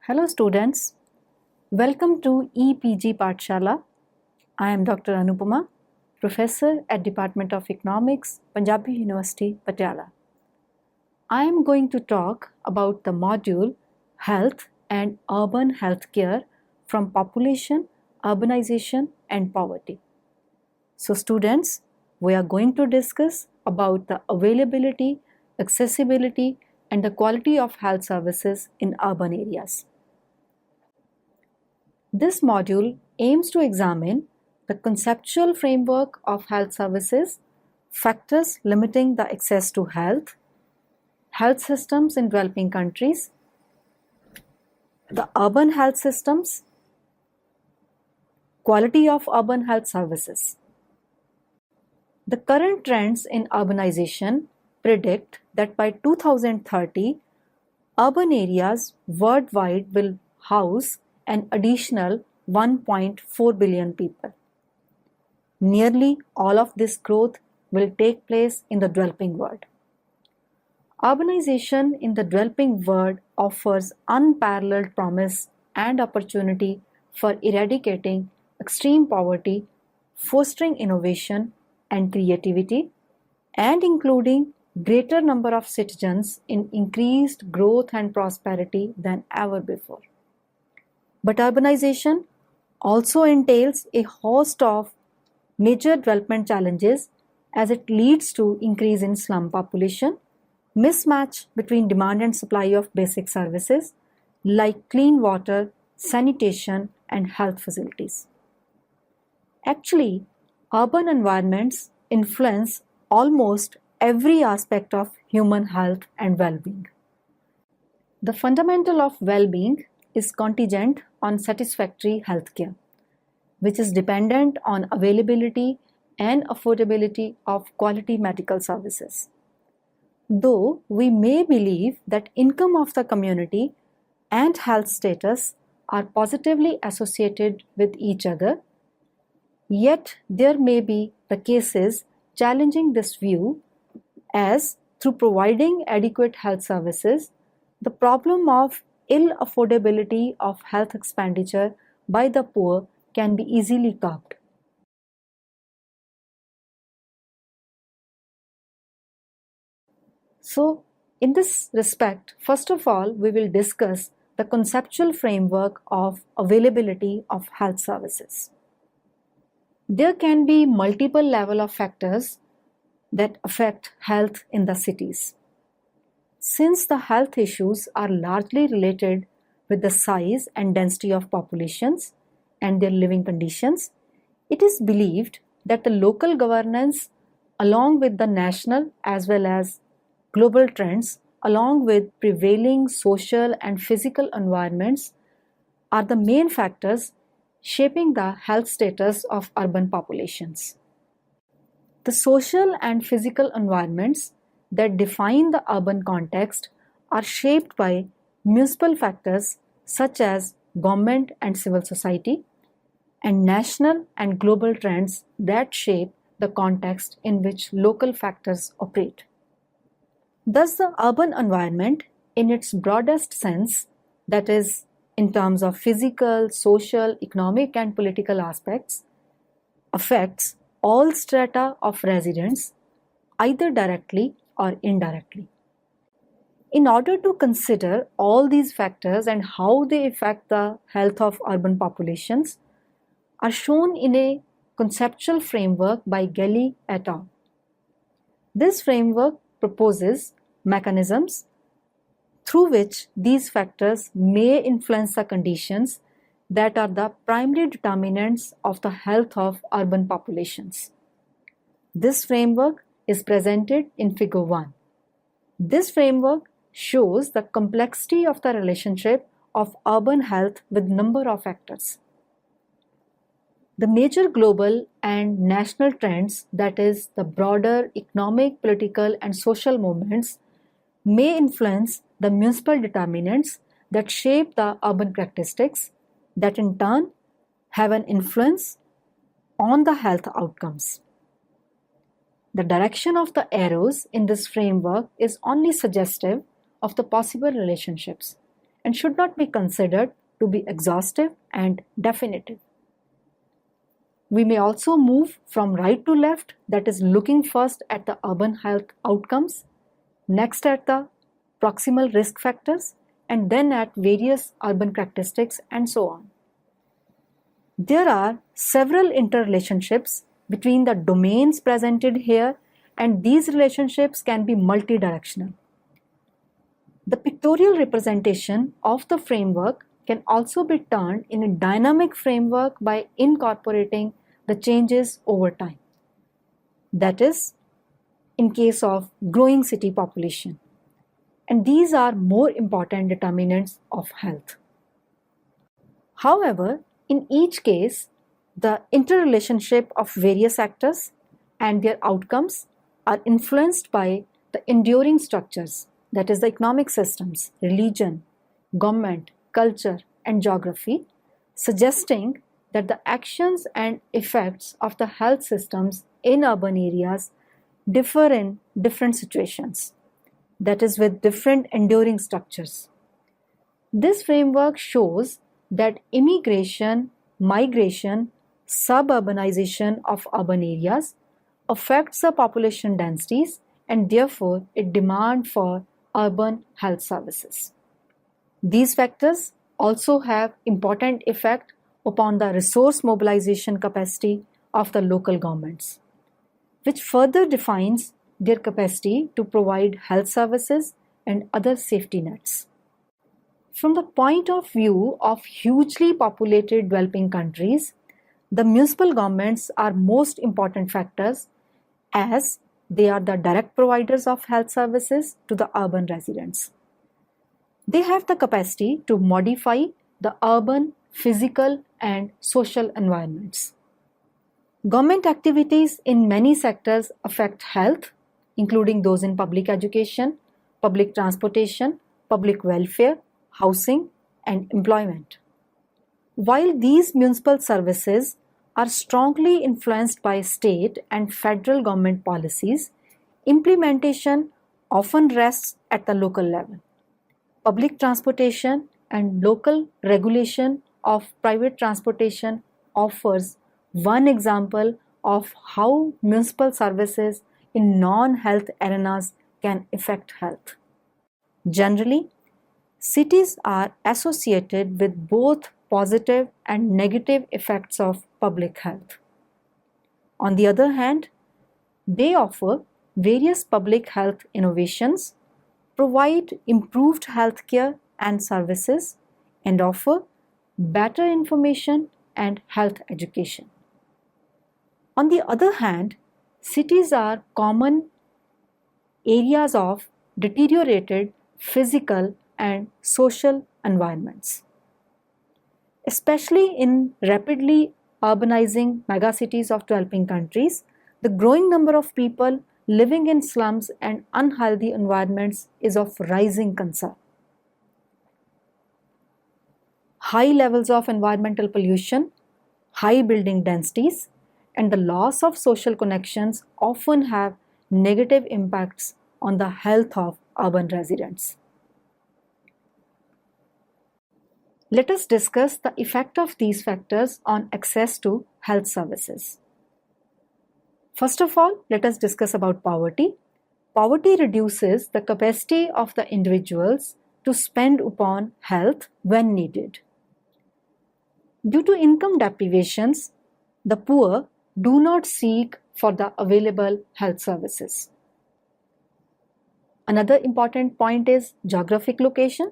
Hello students, welcome to EPG Pathshala. I am Dr. Anupama, Professor at Department of Economics, Punjabi University, Patiala. I am going to talk about the module Health and Urban Healthcare from Population, Urbanization and Poverty. So students, we are going to discuss about the availability, accessibility and the quality of health services in urban areas. This module aims to examine the conceptual framework of health services, factors limiting the access to health, health systems in developing countries, the urban health systems, quality of urban health services. The current trends in urbanization predict that by 2030, urban areas worldwide will house an additional 1.4 billion people. Nearly all of this growth will take place in the developing world. Urbanization in the developing world offers unparalleled promise and opportunity for eradicating extreme poverty, fostering innovation and creativity, and including greater number of citizens in increased growth and prosperity than ever before. But urbanization also entails a host of major development challenges as it leads to increase in slum population, mismatch between demand and supply of basic services like clean water, sanitation, and health facilities. Actually, urban environments influence almost every aspect of human health and well-being. The fundamental of well-being is contingent on satisfactory healthcare, which is dependent on availability and affordability of quality medical services. Though we may believe that income of the community and health status are positively associated with each other, yet there may be the cases challenging this view as through providing adequate health services, the problem of ill affordability of health expenditure by the poor can be easily curbed. So, in this respect, first of all, we will discuss the conceptual framework of availability of health services. There can be multiple level of factors that affect health in the cities. Since the health issues are largely related with the size and density of populations and their living conditions, it is believed that the local governance, along with the national as well as global trends, along with prevailing social and physical environments, are the main factors shaping the health status of urban populations. The social and physical environments that define the urban context are shaped by municipal factors such as government and civil society, and national and global trends that shape the context in which local factors operate. Thus, the urban environment, in its broadest sense, that is, in terms of physical, social, economic, and political aspects, affects all strata of residents, either directly or indirectly. In order to consider all these factors and how they affect the health of urban populations, are shown in a conceptual framework by Gelly et al. This framework proposes mechanisms through which these factors may influence the conditions that are the primary determinants of the health of urban populations. This framework is presented in Figure 1. This framework shows the complexity of the relationship of urban health with number of factors. The major global and national trends, that is, the broader economic, political, and social movements, may influence the municipal determinants that shape the urban characteristics, that in turn have an influence on the health outcomes. The direction of the arrows in this framework is only suggestive of the possible relationships, and should not be considered to be exhaustive and definitive. We may also move from right to left, that is, looking first at the urban health outcomes, next at the proximal risk factors, and then at various urban characteristics, and so on. There are several interrelationships between the domains presented here, and these relationships can be multidirectional. The pictorial representation of the framework can also be turned in a dynamic framework by incorporating the changes over time. That is, in case of growing city population. And these are more important determinants of health. However, in each case, the interrelationship of various actors and their outcomes are influenced by the enduring structures, that is, the economic systems, religion, government, culture, and geography, suggesting that the actions and effects of the health systems in urban areas differ in different situations, that is, with different enduring structures. This framework shows that immigration, migration, suburbanization of urban areas affects the population densities and therefore a demand for urban health services. These factors also have important effect upon the resource mobilization capacity of the local governments, which further defines their capacity to provide health services and other safety nets. From the point of view of hugely populated developing countries, the municipal governments are most important factors as they are the direct providers of health services to the urban residents. They have the capacity to modify the urban, physical, and social environments. Government activities in many sectors affect health, including those in public education, public transportation, public welfare, housing, and employment. While these municipal services are strongly influenced by state and federal government policies, implementation often rests at the local level. Public transportation and local regulation of private transportation offers one example of how municipal services in non-health arenas can affect health. Generally, cities are associated with both positive and negative effects of public health. On the other hand, they offer various public health innovations, provide improved healthcare and services, and offer better information and health education. On the other hand, cities are common areas of deteriorated physical and social environments. Especially in rapidly urbanizing megacities of developing countries, the growing number of people living in slums and unhealthy environments is of rising concern. High levels of environmental pollution, high building densities, and the loss of social connections often have negative impacts on the health of urban residents. Let us discuss the effect of these factors on access to health services. First of all, let us discuss about poverty. Poverty reduces the capacity of the individuals to spend upon health when needed. Due to income deprivations, the poor do not seek for the available health services. Another important point is geographic location.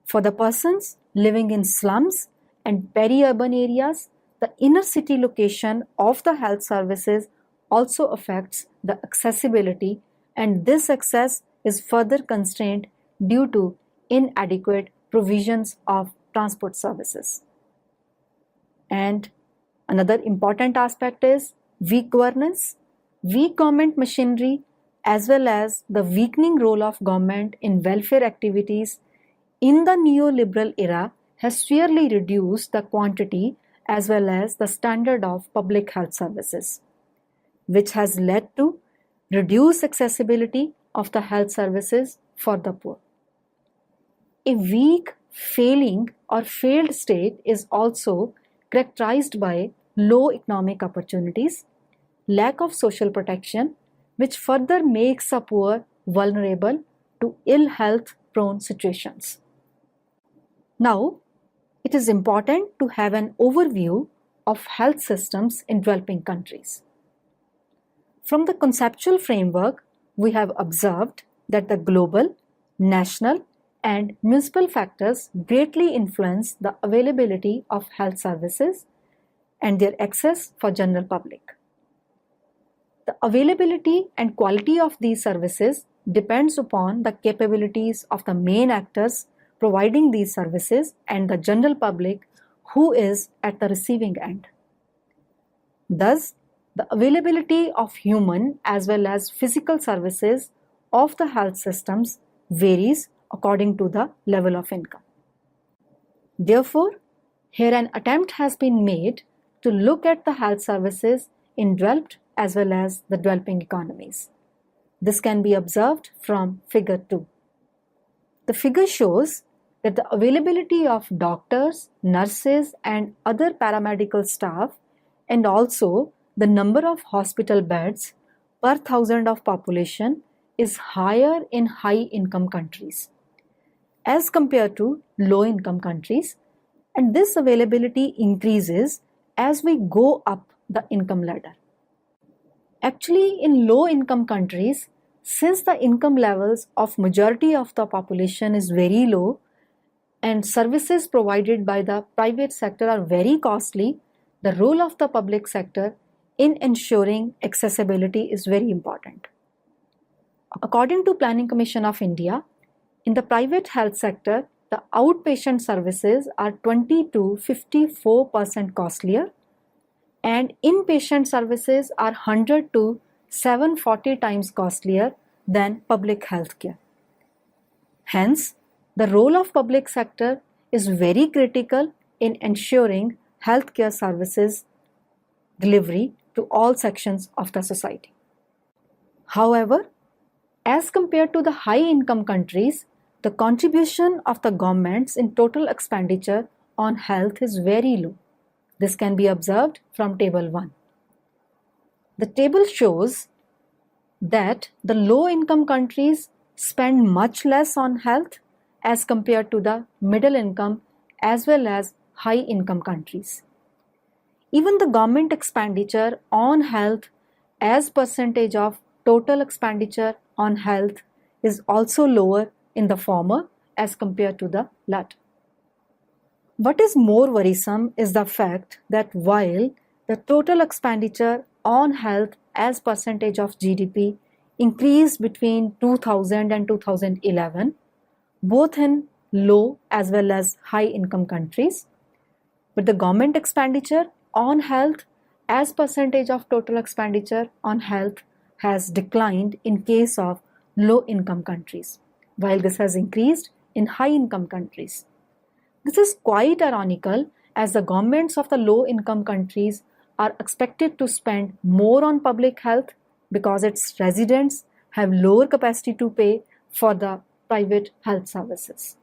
For the persons living in slums and peri-urban areas, the inner city location of the health services also affects the accessibility, and this access is further constrained due to inadequate provisions of transport services. And another important aspect is weak governance. Weak government machinery as well as the weakening role of government in welfare activities in the neoliberal era has severely reduced the quantity as well as the standard of public health services, which has led to reduced accessibility of the health services for the poor. A weak failing or failed state is also characterized by low economic opportunities, lack of social protection, which further makes a poor vulnerable to ill health prone situations. Now, it is important to have an overview of health systems in developing countries. From the conceptual framework, we have observed that the global, national, and municipal factors greatly influence the availability of health services and their access for general public. The availability and quality of these services depends upon the capabilities of the main actors providing these services and the general public who is at the receiving end. Thus, the availability of human as well as physical services of the health systems varies according to the level of income. Therefore, here an attempt has been made to look at the health services in developed as well as the developing economies. This can be observed from figure 2. The figure shows that the availability of doctors, nurses, and other paramedical staff, and also the number of hospital beds per thousand of population is higher in high-income countries as compared to low-income countries, and this availability increases as we go up the income ladder. Actually, in low-income countries, since the income levels of majority of the population is very low and services provided by the private sector are very costly, the role of the public sector in ensuring accessibility is very important. According to Planning Commission of India, in the private health sector, the outpatient services are 20 to 54% costlier, and inpatient services are 100 to 740 times costlier than public health care. Hence, the role of public sector is very critical in ensuring healthcare services delivery to all sections of the society. However, as compared to the high-income countries, the contribution of the governments in total expenditure on health is very low. This can be observed from table 1. The table shows that the low-income countries spend much less on health as compared to the middle-income as well as high-income countries. Even the government expenditure on health as percentage of total expenditure on health is also lower in the former as compared to the latter. What is more worrisome is the fact that while the total expenditure on health as percentage of GDP increased between 2000 and 2011, both in low as well as high income countries, but the government expenditure on health as percentage of total expenditure on health has declined in case of low income countries, while this has increased in high income countries. This is quite ironical as the governments of the low income countries are expected to spend more on public health because its residents have lower capacity to pay for the private health services.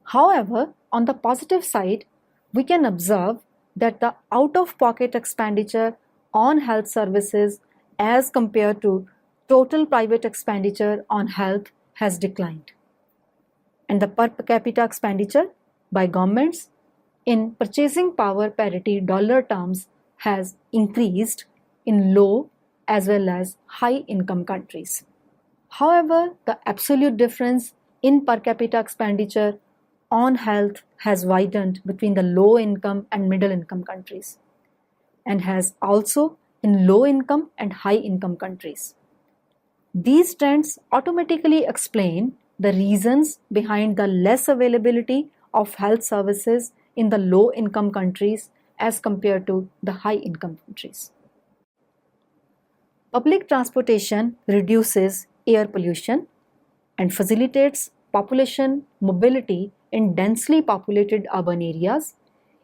However, on the positive side, we can observe that the out-of-pocket expenditure on health services as compared to total private expenditure on health has declined. And the per capita expenditure by governments in purchasing power parity dollar terms has increased in low as well as high income countries. However, the absolute difference in per capita expenditure on health has widened between the low income and middle income countries and has also in low income and high income countries. These trends automatically explain the reasons behind the less availability of health services in the low income countries as compared to the high income countries. Public transportation reduces air pollution and facilitates population mobility in densely populated urban areas,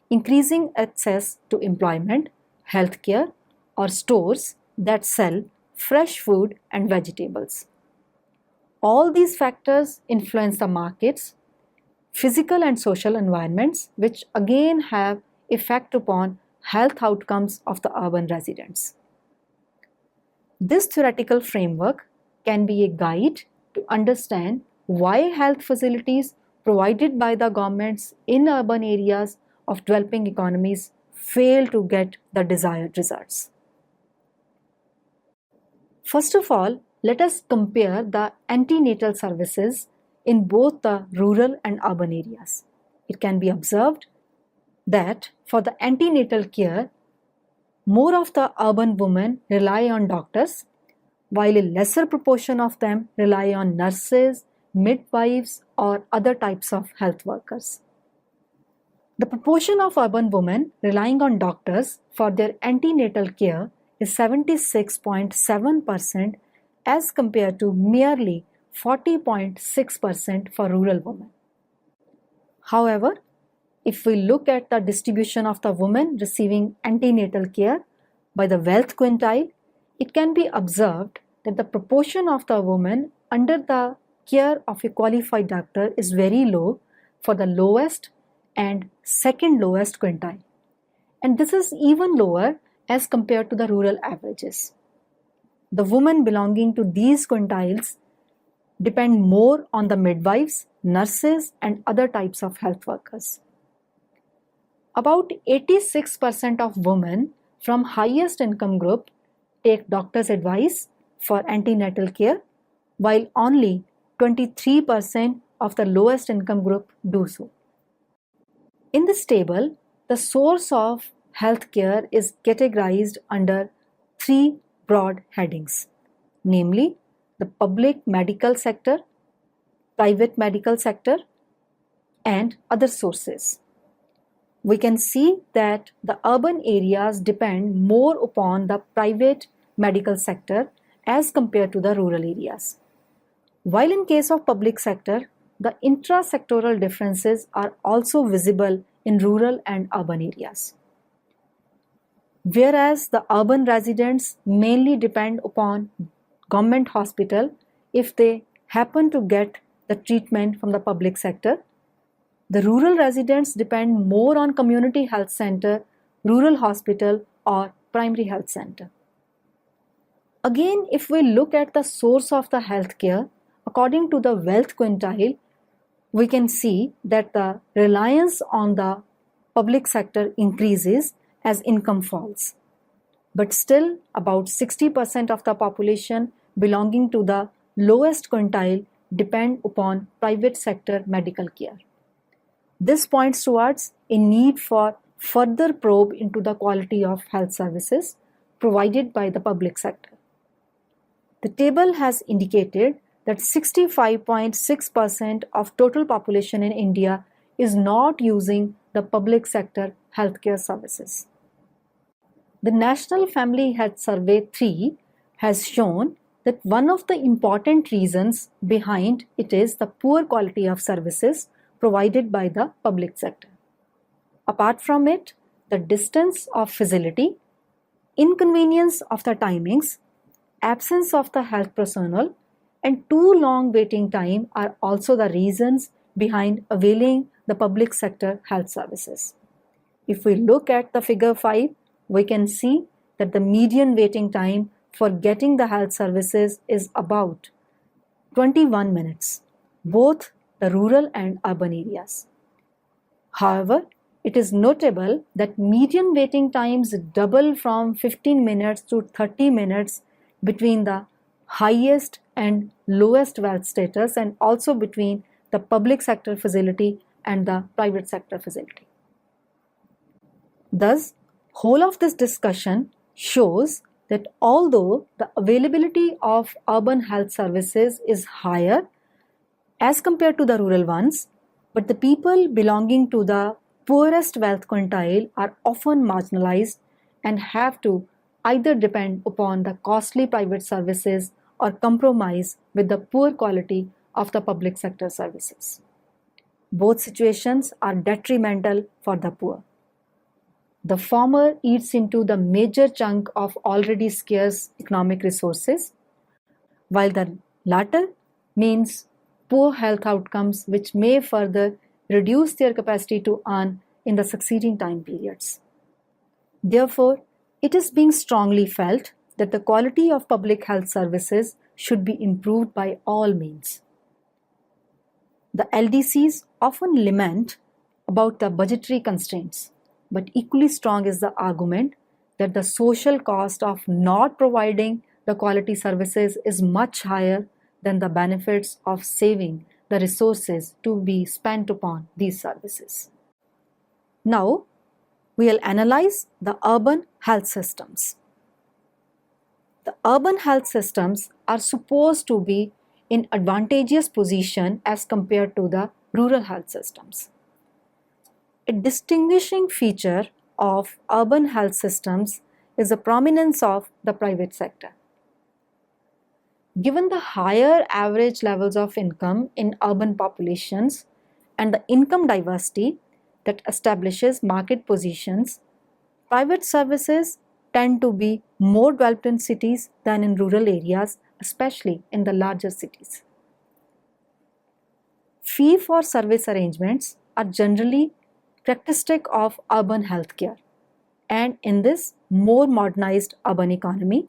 increasing access to employment, healthcare, or stores that sell fresh food and vegetables. All these factors influence the markets, physical and social environments, which again have effect upon health outcomes of the urban residents. This theoretical framework can be a guide to understand why health facilities provided by the governments in urban areas of developing economies fail to get the desired results. First of all, let us compare the antenatal services in both the rural and urban areas. It can be observed that for the antenatal care, more of the urban women rely on doctors, while a lesser proportion of them rely on nurses, midwives, or other types of health workers. The proportion of urban women relying on doctors for their antenatal care is 76.7% as compared to merely 40.6% for rural women. However, if we look at the distribution of the women receiving antenatal care by the wealth quintile, it can be observed that the proportion of the women under the care of a qualified doctor is very low for the lowest and second lowest quintile. And this is even lower as compared to the rural averages. The women belonging to these quintiles depend more on the midwives, nurses, and other types of health workers. About 86% of women from highest income group take doctor's advice for antenatal care, while only 23% of the lowest income group do so. In this table, the source of healthcare is categorized under three broad headings, namely the public medical sector, private medical sector, and other sources. We can see that the urban areas depend more upon the private medical sector as compared to the rural areas. While in case of public sector, the intra-sectoral differences are also visible in rural and urban areas. Whereas the urban residents mainly depend upon government hospital if they happen to get the treatment from the public sector, the rural residents depend more on community health center, rural hospital, or primary health center. Again, if we look at the source of the healthcare, according to the wealth quintile, we can see that the reliance on the public sector increases as income falls. But still, about 60% of the population belonging to the lowest quintile depend upon private sector medical care. This points towards a need for further probe into the quality of health services provided by the public sector. The table has indicated that 65.6% of total population in India is not using the public sector healthcare services. The National Family Health Survey 3 has shown that one of the important reasons behind it is the poor quality of services provided by the public sector. Apart from it, the distance of facility, inconvenience of the timings, absence of the health personnel, and too long waiting time are also the reasons behind availing the public sector health services. If we look at the figure 5, we can see that the median waiting time for getting the health services is about 21 minutes, both the rural and urban areas. However, it is notable that median waiting times double from 15 minutes to 30 minutes between the highest and lowest wealth status, and also between the public sector facility and the private sector facility. Thus, whole of this discussion shows that although the availability of urban health services is higher as compared to the rural ones, but the people belonging to the poorest wealth quintile are often marginalized and have to either depend upon the costly private services or compromise with the poor quality of the public sector services. Both situations are detrimental for the poor. The former eats into the major chunk of already scarce economic resources, while the latter means poor health outcomes which may further reduce their capacity to earn in the succeeding time periods. Therefore, it is being strongly felt that the quality of public health services should be improved by all means. The LDCs often lament about the budgetary constraints, but equally strong is the argument that the social cost of not providing the quality services is much higher than the benefits of saving the resources to be spent upon these services. Now, we will analyze the urban health systems. The urban health systems are supposed to be in advantageous position as compared to the rural health systems. A distinguishing feature of urban health systems is the prominence of the private sector. Given the higher average levels of income in urban populations and the income diversity that establishes market positions, private services tend to be more developed in cities than in rural areas, especially in the larger cities. Fee-for-service arrangements are generally characteristic of urban healthcare, and in this more modernized urban economy,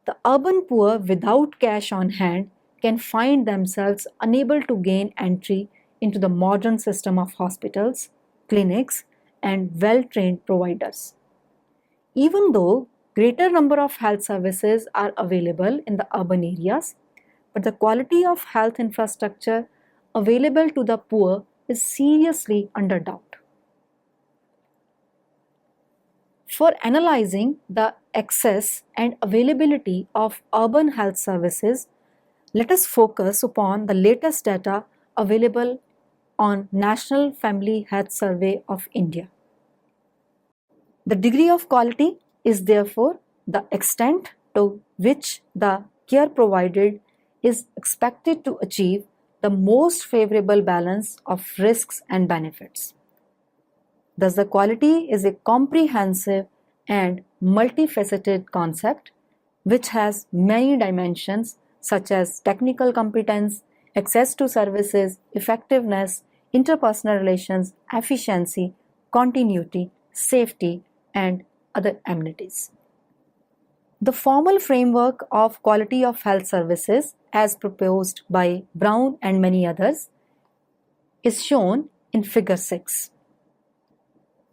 the urban poor without cash on hand can find themselves unable to gain entry into the modern system of hospitals, clinics, and well-trained providers. Even though greater number of health services are available in the urban areas, but the quality of health infrastructure available to the poor is seriously under doubt. For analyzing the access and availability of urban health services, let us focus upon the latest data available on National Family Health Survey of India. The degree of quality is therefore the extent to which the care provided is expected to achieve the most favorable balance of risks and benefits. Thus, the quality is a comprehensive and multifaceted concept which has many dimensions such as technical competence, access to services, effectiveness, interpersonal relations, efficiency, continuity, safety, and other amenities. The formal framework of quality of health services as proposed by Brown and many others is shown in figure 6.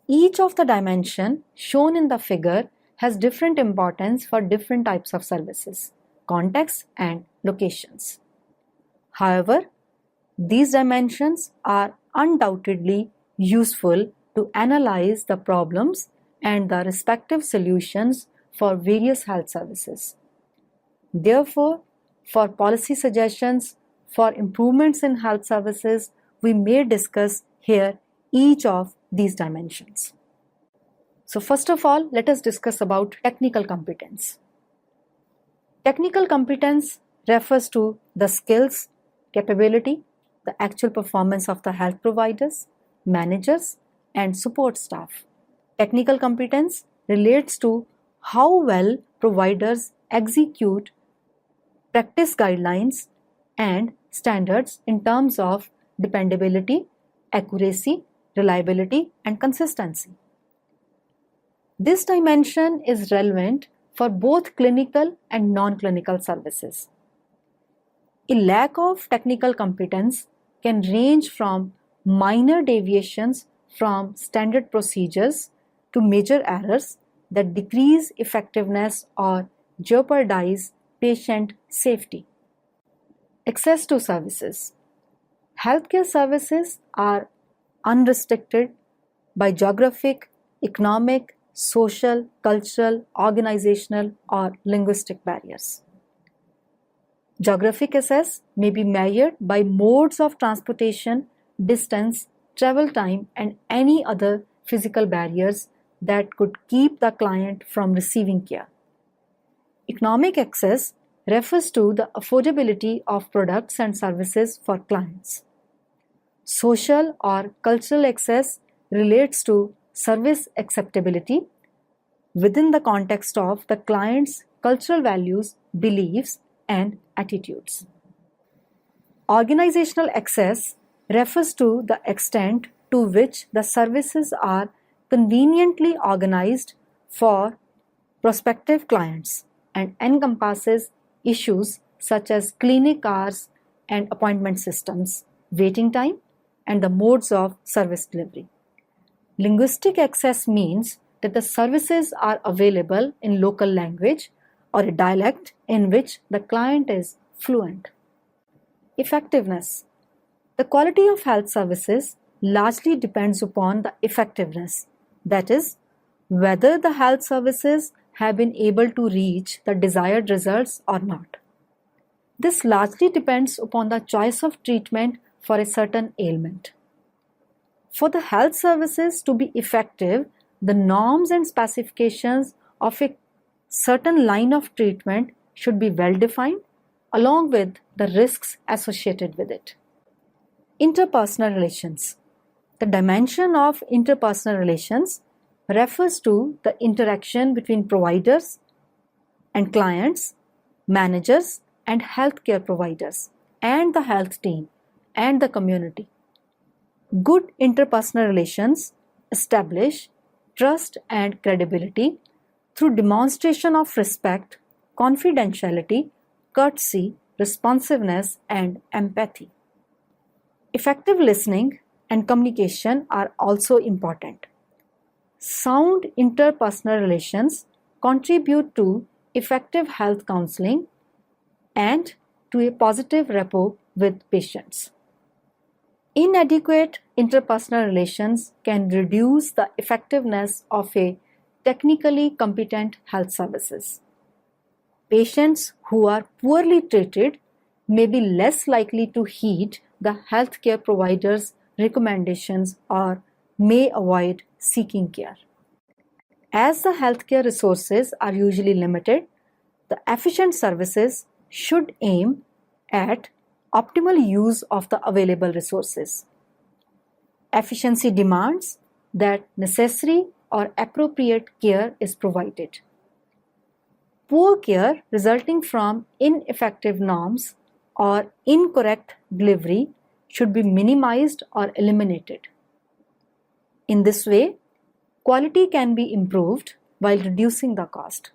Each of the dimensions shown in the figure has different importance for different types of services, contexts, and locations. However, these dimensions are undoubtedly useful to analyze the problems and the respective solutions for various health services. Therefore, for policy suggestions for improvements in health services, we may discuss here each of these dimensions. So first of all, let us discuss about technical competence. Technical competence refers to the skills, capability, the actual performance of the health providers, managers, and support staff. Technical competence relates to how well providers execute practice guidelines and standards in terms of dependability, accuracy, reliability, and consistency. This dimension is relevant for both clinical and non-clinical services. A lack of technical competence can range from minor deviations from standard procedures to major errors that decrease effectiveness or jeopardize patient safety. Access to services. Healthcare services are unrestricted by geographic, economic, social, cultural, organizational, or linguistic barriers. Geographic access may be measured by modes of transportation, distance, travel time, and any other physical barriers that could keep the client from receiving care. Economic access refers to the affordability of products and services for clients. Social or cultural access relates to service acceptability within the context of the client's cultural values, beliefs, and attitudes. Organizational access refers to the extent to which the services are conveniently organized for prospective clients and encompasses issues such as clinic hours and appointment systems, waiting time, and the modes of service delivery. Linguistic access means that the services are available in local language or a dialect in which the client is fluent. Effectiveness. The quality of health services largely depends upon the effectiveness, that is, whether the health services have been able to reach the desired results or not. This largely depends upon the choice of treatment for a certain ailment. For the health services to be effective, the norms and specifications of a certain line of treatment should be well defined, along with the risks associated with it. Interpersonal relations. The dimension of interpersonal relations refers to the interaction between providers and clients, managers and healthcare providers, and the health team and the community. Good interpersonal relations establish trust and credibility through demonstration of respect, confidentiality, courtesy, responsiveness, and empathy. Effective listening and communication are also important. Sound interpersonal relations contribute to effective health counseling and to a positive rapport with patients. Inadequate interpersonal relations can reduce the effectiveness of a technically competent health services. Patients who are poorly treated may be less likely to heed the healthcare provider's recommendations or may avoid seeking care. As the healthcare resources are usually limited, the efficient services should aim at optimal use of the available resources. Efficiency demands that necessary or appropriate care is provided. Poor care resulting from ineffective norms or incorrect delivery should be minimized or eliminated. In this way, quality can be improved while reducing the cost.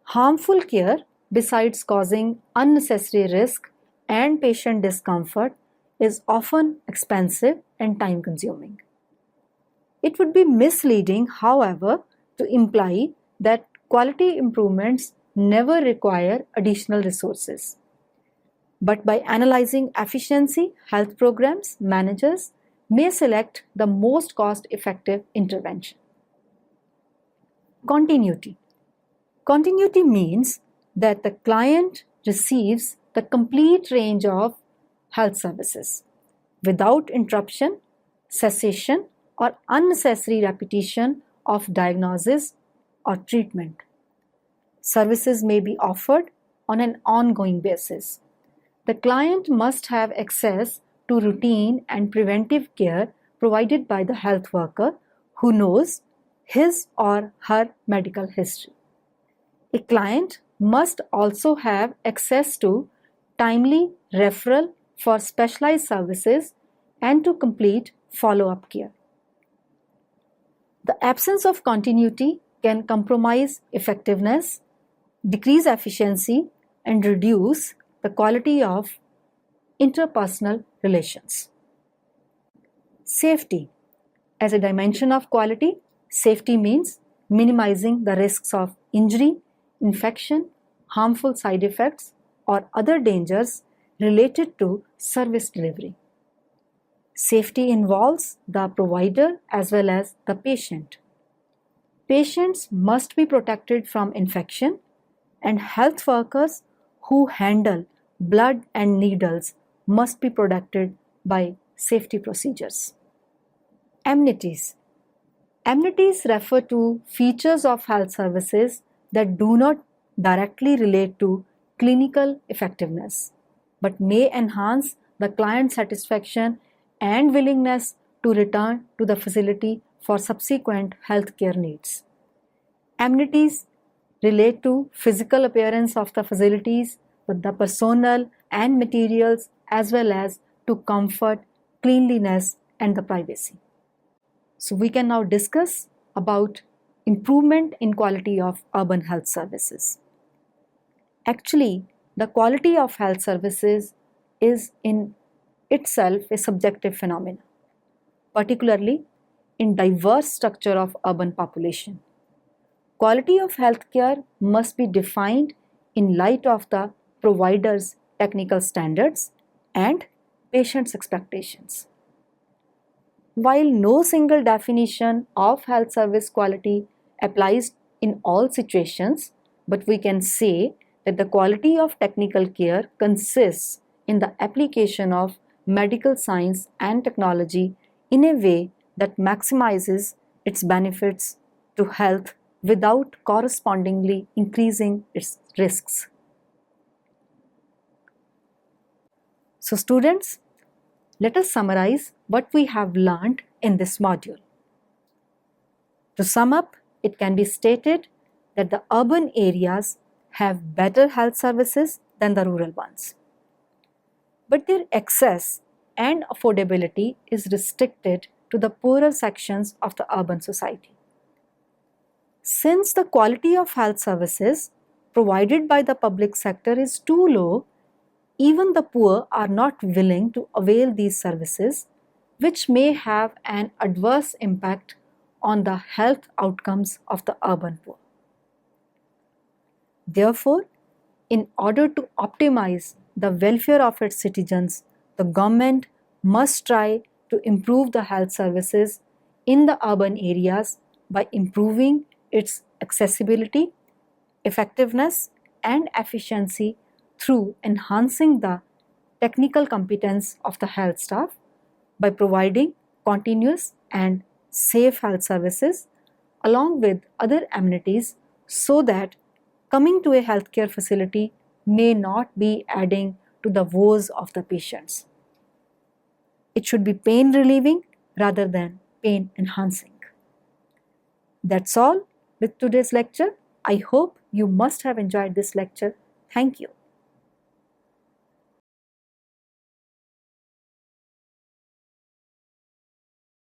Harmful care, besides causing unnecessary risk and patient discomfort, is often expensive and time-consuming. It would be misleading, however, to imply that quality improvements never require additional resources. But by analyzing efficiency, health programs managers may select the most cost-effective intervention. Continuity. Continuity means that the client receives the complete range of health services without interruption, cessation, or unnecessary repetition of diagnosis or treatment. Services may be offered on an ongoing basis. The client must have access to routine and preventive care provided by the health worker who knows his or her medical history. A client must also have access to timely referral for specialized services and to complete follow-up care. The absence of continuity can compromise effectiveness, decrease efficiency, and reduce the quality of interpersonal relations. Safety. As a dimension of quality, safety means minimizing the risks of injury, infection, harmful side effects, or other dangers related to service delivery. Safety involves the provider as well as the patient. Patients must be protected from infection, and health workers who handle blood and needles must be protected by safety procedures. Amenities. Amenities refer to features of health services that do not directly relate to clinical effectiveness, but may enhance the client satisfaction and willingness to return to the facility for subsequent healthcare needs. Amenities relate to physical appearance of the facilities, with the personnel and materials, as well as to comfort, cleanliness, and the privacy. So we can now discuss about improvement in quality of urban health services. Actually, the quality of health services is in itself a subjective phenomenon, particularly in diverse structure of urban population. Quality of healthcare must be defined in light of the provider's technical standards and patients' expectations. While no single definition of health service quality applies in all situations, but we can say that the quality of technical care consists in the application of medical science and technology in a way that maximizes its benefits to health without correspondingly increasing its risks. So students, let us summarize what we have learned in this module. To sum up, it can be stated that the urban areas have better health services than the rural ones, but their access and affordability is restricted to the poorer sections of the urban society. Since the quality of health services provided by the public sector is too low, even the poor are not willing to avail these services, which may have an adverse impact on the health outcomes of the urban poor. Therefore, in order to optimize the welfare of its citizens, the government must try to improve the health services in the urban areas by improving its accessibility, effectiveness, and efficiency through enhancing the technical competence of the health staff, by providing continuous and safe health services along with other amenities, so that coming to a healthcare facility may not be adding to the woes of the patients. It should be pain relieving rather than pain enhancing. That's all with today's lecture. I hope you must have enjoyed this lecture. Thank you.